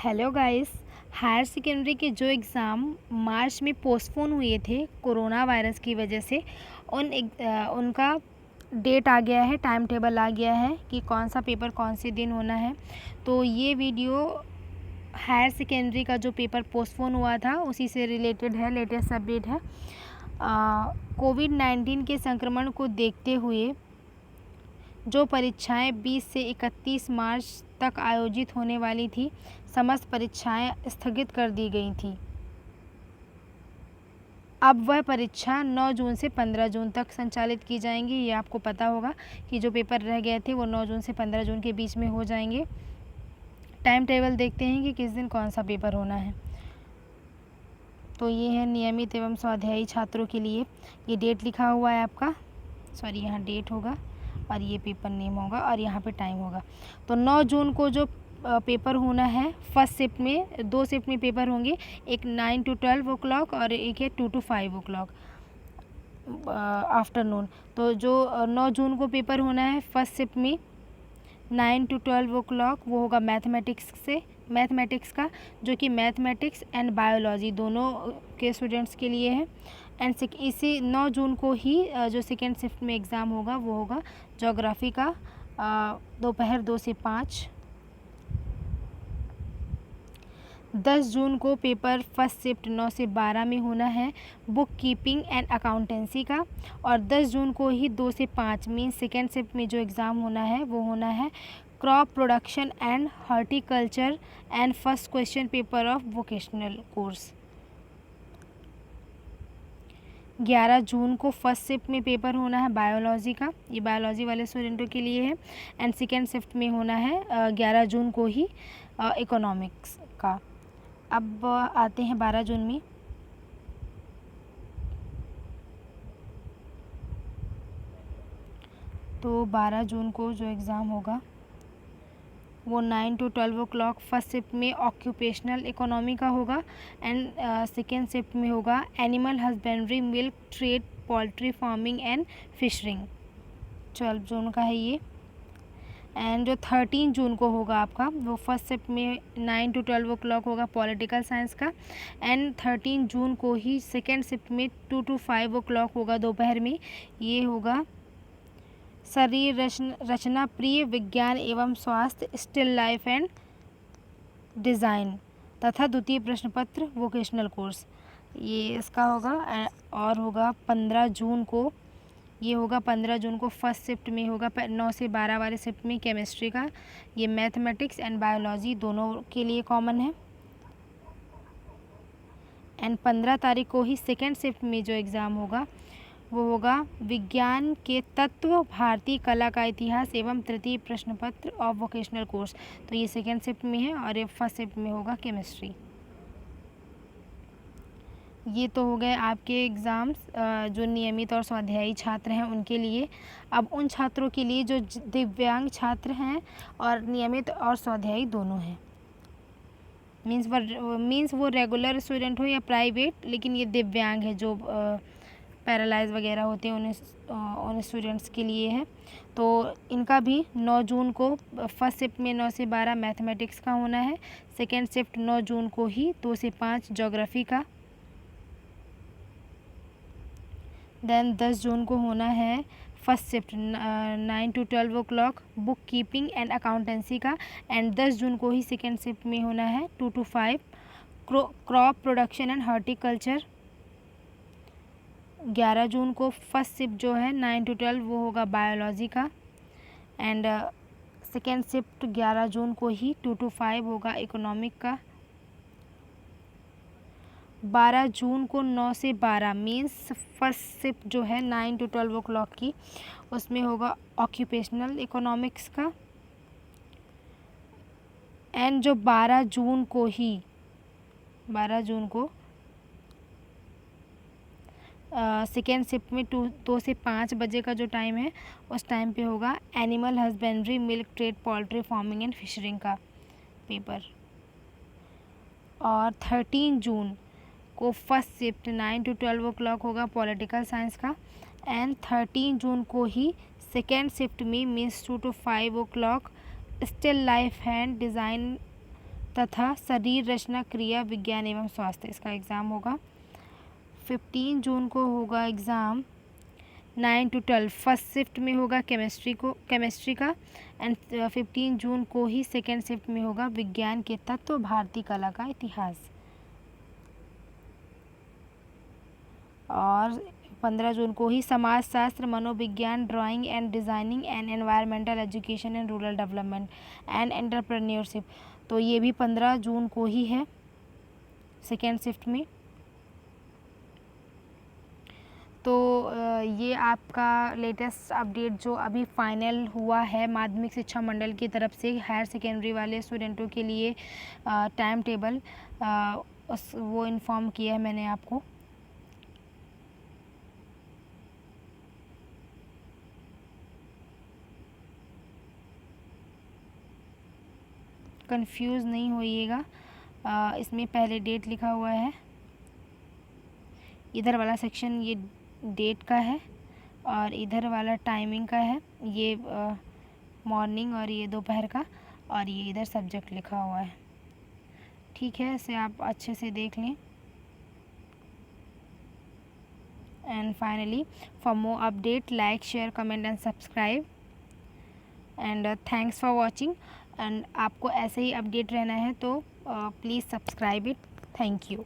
Hello guys. Higher secondary के जो exam March में पोस्टपोन हुए थे कोरोना वायरस की वजह से उनका डेट आ गया है, टाइम टेबल आ गया है कि कौन सा पेपर कौन से दिन होना है। तो ये वीडियो हायर सेकेंडरी का जो पेपर पोस्टपोन हुआ था उसी से रिलेटेड है, लेटेस्ट अपडेट है। कोविड-19 के संक्रमण को देखते हुए जो परीक्षाएं 20 से 31 मार्च तक आयोजित होने वाली थी, समस्त परीक्षाएं स्थगित कर दी गई थी। अब वह परीक्षा 9 जून से 15 जून तक संचालित की जाएंगी। ये आपको पता होगा कि जो पेपर रह गए थे वो 9 जून से 15 जून के बीच में हो जाएंगे। टाइम टेबल देखते हैं कि किस दिन कौन सा पेपर होना है। तो ये है नियमित एवं स्वाध्यायी छात्रों के लिए। ये डेट लिखा हुआ है आपका, सॉरी यहाँ डेट होगा और ये पेपर नेम होगा और यहाँ पे टाइम होगा। तो 9 जून को जो पेपर होना है, फर्स्ट शिफ्ट में 2 शिफ्ट में पेपर होंगे, एक 9 to 12 o'clock और एक है 2 to 5 o'clock आफ्टरनून। तो जो 9 जून को पेपर होना है फर्स्ट शिफ्ट में 9 to 12 o'clock वो होगा मैथमेटिक्स का, जो कि मैथमेटिक्स एंड बायोलॉजी दोनों के स्टूडेंट्स के लिए है। एंड इसी 9 जून को ही जो सेकेंड शिफ्ट में एग्ज़ाम होगा वो होगा ज्योग्राफी का, दोपहर 2 से 5। 10 जून को पेपर फर्स्ट शिफ्ट 9 से 12 में होना है बुक कीपिंग एंड अकाउंटेंसी का। और 10 जून को ही 2 से 5 मीन सेकेंड शिफ्ट में जो एग्ज़ाम होना है वो होना है crop production and horticulture and first question paper of vocational course. 11 जून को फर्स्ट शिफ्ट में पेपर होना है बायोलॉजी का, ये बायोलॉजी वाले स्टूडेंटों के लिए है। एंड सेकेंड शिफ्ट में होना है 11 जून को ही इकोनॉमिक्स का। अब आते हैं 12 जून में। तो 12 जून को जो एग्ज़ाम होगा वो 9 to 12 o'clock फर्स्ट शिफ्ट में ऑक्यूपेशनल इकोनॉमी का होगा। एंड सेकेंड शिफ्ट में होगा animal husbandry, milk trade, poultry farming and fishering. 12 जून का है ये। एंड जो 13 जून को होगा आपका वो फर्स्ट शिफ्ट में 9 to 12 o'clock होगा पॉलिटिकल साइंस का। एंड 13 जून को ही सेकेंड शिफ्ट में 2 to 5 o'clock होगा दोपहर में, ये होगा शरीर रचना प्रिय विज्ञान एवं स्वास्थ्य, स्टिल लाइफ एंड डिज़ाइन तथा द्वितीय प्रश्न पत्र वोकेशनल कोर्स, ये इसका होगा। और होगा 15 जून को, ये होगा 15 जून को फर्स्ट शिफ्ट में होगा 9 से 12 वाले शिफ्ट में केमिस्ट्री का, ये मैथमेटिक्स एंड बायोलॉजी दोनों के लिए कॉमन है। एंड 15 तारीख को ही सेकेंड शिफ्ट में जो एग्ज़ाम होगा वो होगा विज्ञान के तत्व, भारतीय कला का इतिहास एवं तृतीय प्रश्न पत्र ऑफ वोकेशनल कोर्स। तो ये सेकेंड शिफ्ट में है और ये फर्स्ट शिफ्ट में होगा केमिस्ट्री। ये तो हो गए आपके एग्ज़ाम्स जो नियमित और स्वाध्यायी छात्र हैं उनके लिए। अब उन छात्रों के लिए जो दिव्यांग छात्र हैं और नियमित और स्वाध्यायी दोनों हैं, मीन्स वो रेगुलर स्टूडेंट हो या प्राइवेट, लेकिन ये दिव्यांग है जो पैरालाइज वगैरह होते हैं उन स्टूडेंट्स के लिए है। तो इनका भी 9 जून को फर्स्ट शिफ्ट में 9 से 12 मैथमेटिक्स का होना है, सेकेंड शिफ्ट 9 जून को ही 2 से 5 ज्योग्राफी का। देन 10 जून को होना है first shift 9 to 12 o'clock book keeping and accountancy का। एंड 10 जून को ही सेकेंड शिफ्ट में होना है 2 to 5 crop production and horticulture. 11 जून को फर्स्ट शिफ्ट जो है 9 to 12 वो होगा बायोलॉजी का। एंड सेकेंड शिफ्ट 11 जून को ही 2 to 5 होगा इकोनॉमिक का। 12 जून को 9 से 12 मीन्स फर्स्ट शिफ्ट जो है 9 to 12 o'clock की, उसमें होगा ऑक्यूपेशनल इकोनॉमिक्स का। एंड जो 12 जून को ही 12 जून को सेकेंड शिफ्ट में 2 से 5 बजे का जो टाइम है उस टाइम पे होगा animal husbandry, milk trade, poultry farming and fishering का पेपर। और 13 जून को फर्स्ट शिफ्ट 9 to 12 o'clock होगा पॉलिटिकल साइंस का। एंड 13 जून को ही सेकेंड शिफ्ट में means 2 to 5 o'clock still life and design तथा शरीर रचना क्रिया विज्ञान एवं स्वास्थ्य, इसका एग्ज़ाम होगा। 15 जून को होगा एग्ज़ाम 9 to 12 फर्स्ट शिफ्ट में होगा केमिस्ट्री का, एंड 15 जून को ही सेकेंड शिफ्ट में होगा विज्ञान के तत्व, भारतीय कला का इतिहास। और 15 जून को ही समाजशास्त्र, मनोविज्ञान, drawing and designing and environmental education and rural development and entrepreneurship, तो ये भी 15 जून को ही है सेकेंड शिफ्ट में। तो ये आपका लेटेस्ट अपडेट जो अभी फाइनल हुआ है माध्यमिक शिक्षा मंडल की तरफ से हायर सेकेंडरी वाले स्टूडेंटों के लिए टाइम टेबल वो इन्फॉर्म किया है मैंने आपको। कंफ्यूज नहीं होइएगा, इसमें पहले डेट लिखा हुआ है, इधर वाला सेक्शन ये डेट का है और इधर वाला टाइमिंग का है, ये मॉर्निंग और ये दोपहर का, और ये इधर सब्जेक्ट लिखा हुआ है। ठीक है, इसे आप अच्छे से देख लें। And finally for more update like share comment and subscribe and thanks for watching. And आपको ऐसे ही अपडेट रहना है तो please subscribe it. Thank you.